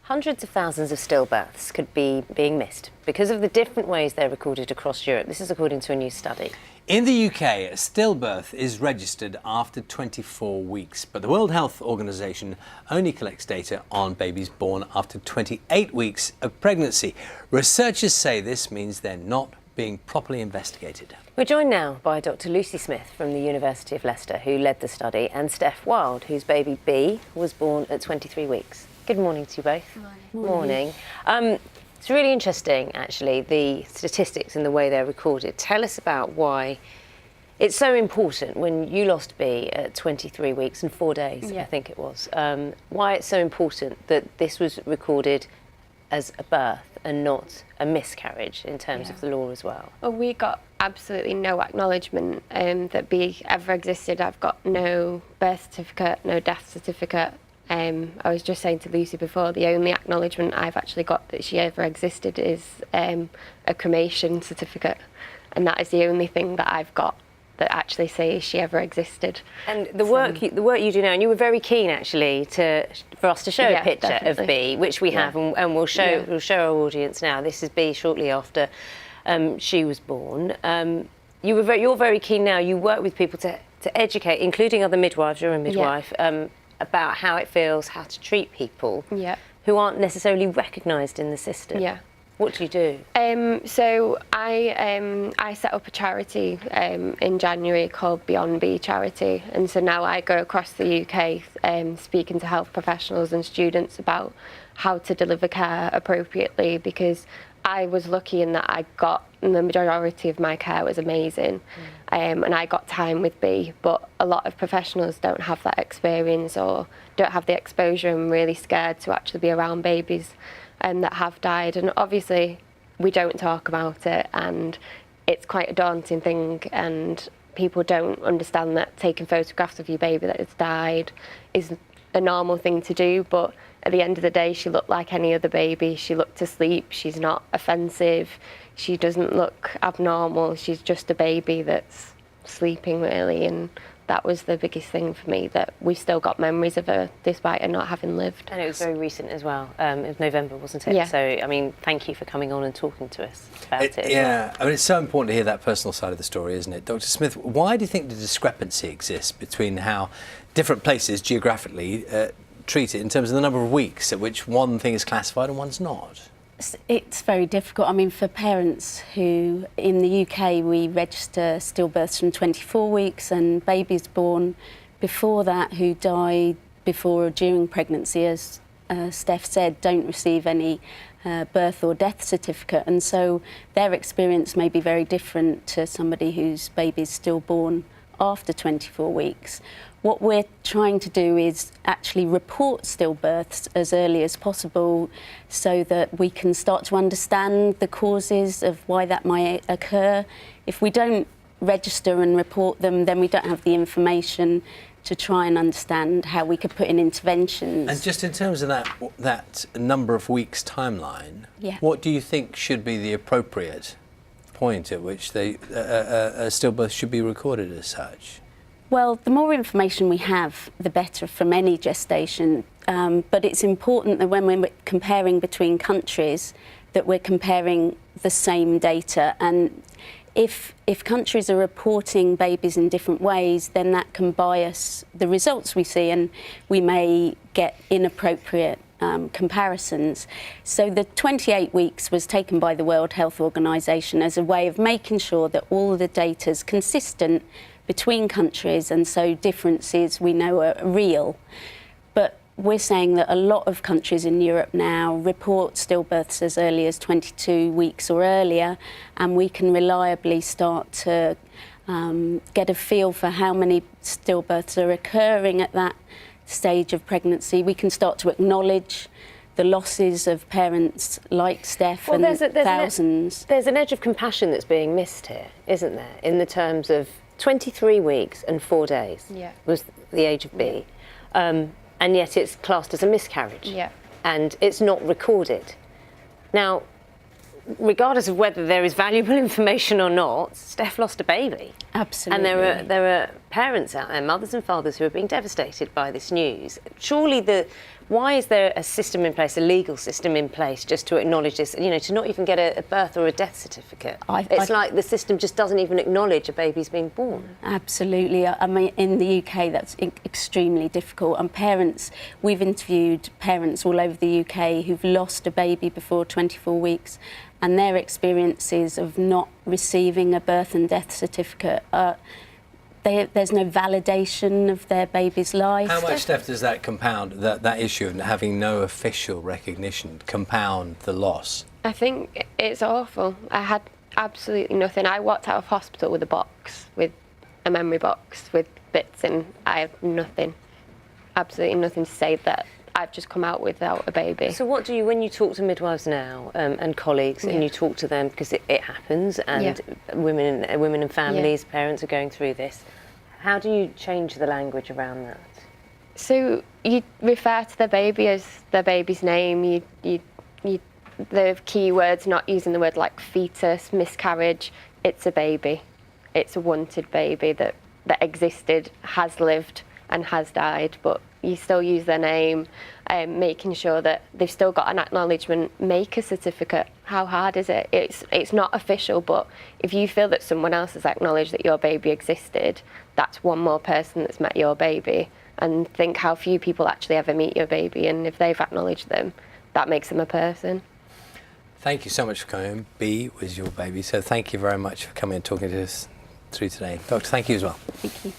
Hundreds of thousands of stillbirths could be being missed because of the different ways they're recorded across Europe. This is according to a new study. In the UK, a stillbirth is registered after 24 weeks, but the World Health Organization only collects data on babies born after 28 weeks of pregnancy. Researchers say this means they're not being properly investigated. We're joined now by Dr. Lucy Smith from the University of Leicester, who led the study, and Steph Wild, whose baby B was born at 23 weeks. Good morning to you both. Morning. It's really interesting, actually, the statistics and the way they're recorded. Tell us about why it's so important when you lost B at 23 weeks and 4 days, I think it was, why it's so important that this was recorded as a birth and not a miscarriage in terms of the law as well. Well, we got absolutely no acknowledgement that B ever existed. I've got no birth certificate, no death certificate. I was just saying to Lucy before, the only acknowledgement I've actually got that she ever existed is a cremation certificate, and that is the only thing that I've got that actually says she ever existed. And the work you do now, and you were very keen actually for us to show a picture of B, which we have, and we'll show our audience now. This is B shortly after she was born. You're very keen now. You work with people to educate, including other midwives. You're a midwife. About how it feels, how to treat people who aren't necessarily recognised in the system. What do you do? So I set up a charity in January called Beyond B Charity, and so now I go across the UK speaking to health professionals and students about how to deliver care appropriately, because I was lucky in that I got the majority of my care was amazing, and I got time with B, but a lot of professionals don't have that experience or don't have the exposure and really scared to actually be around babies that have died. And obviously we don't talk about it, and it's quite a daunting thing, and people don't understand that taking photographs of your baby that has died is a normal thing to do, but at the end of the day she looked like any other baby. She looked asleep, she's not offensive, she doesn't look abnormal, she's just a baby that's sleeping really. And that was the biggest thing for me, that we still got memories of her despite her not having lived. And it was very recent as well. It was November, wasn't it? Yeah. So, I mean, thank you for coming on and talking to us about it. I mean, it's so important to hear that personal side of the story, isn't it? Dr. Smith, why do you think the discrepancy exists between how different places geographically treat it in terms of the number of weeks at which one thing is classified and one's not? It's very difficult. I mean, for parents who, in the UK, we register stillbirths from 24 weeks and babies born before that who die before or during pregnancy, as Steph said, don't receive any birth or death certificate. And so their experience may be very different to somebody whose baby is still born after 24 weeks. What we're trying to do is actually report stillbirths as early as possible so that we can start to understand the causes of why that might occur. If we don't register and report them, then we don't have the information to try and understand how we could put in interventions. And just in terms of that number of weeks timeline, what do you think should be the appropriate point at which a stillbirth should be recorded as such? Well, the more information we have, the better from any gestation. But it's important that when we're comparing between countries, that we're comparing the same data. And if countries are reporting babies in different ways, then that can bias the results we see, and we may get inappropriate comparisons. So the 28 weeks was taken by the World Health Organization as a way of making sure that all the data is consistent between countries, and so differences we know are real. But we're saying that a lot of countries in Europe now report stillbirths as early as 22 weeks or earlier, and we can reliably start to get a feel for how many stillbirths are occurring at that stage of pregnancy. We can start to acknowledge the losses of parents like Steph and thousands. There's an edge of compassion that's being missed here, isn't there, in the terms of 23 weeks and 4 days was the age of B, and yet it's classed as a miscarriage, and it's not recorded. Now, regardless of whether there is valuable information or not, Steph lost a baby. Absolutely. And there are parents out there, mothers and fathers, who are being devastated by this news. Surely Why is there a system in place, a legal system in place, just to acknowledge this? You know, to not even get a birth or a death certificate. It's like the system just doesn't even acknowledge a baby's being born. Absolutely. I mean, in the UK, that's extremely difficult. And parents, we've interviewed parents all over the UK who've lost a baby before 24 weeks, and their experiences of not receiving a birth and death certificate there's no validation of their baby's life. How much, Steph, does that compound, that issue of having no official recognition, compound the loss? I think it's awful. I had absolutely nothing. I walked out of hospital with a memory box with bits in. I have nothing, absolutely nothing to say that I've just come out without a baby. So what do you, when you talk to midwives now and colleagues, and you talk to them, because it happens, and women and families, parents are going through this, how do you change the language around that? So you refer to the baby as the baby's name. The key words, not using the word like fetus, miscarriage. It's a baby. It's a wanted baby that existed, has lived and has died, but you still use their name, making sure that they've still got an acknowledgement. Make a certificate. How hard is it? It's not official, but if you feel that someone else has acknowledged that your baby existed, that's one more person that's met your baby. And think how few people actually ever meet your baby, and if they've acknowledged them, that makes them a person. Thank you so much for coming. B was your baby, so thank you very much for coming and talking to us through today. Doctor, thank you as well. Thank you.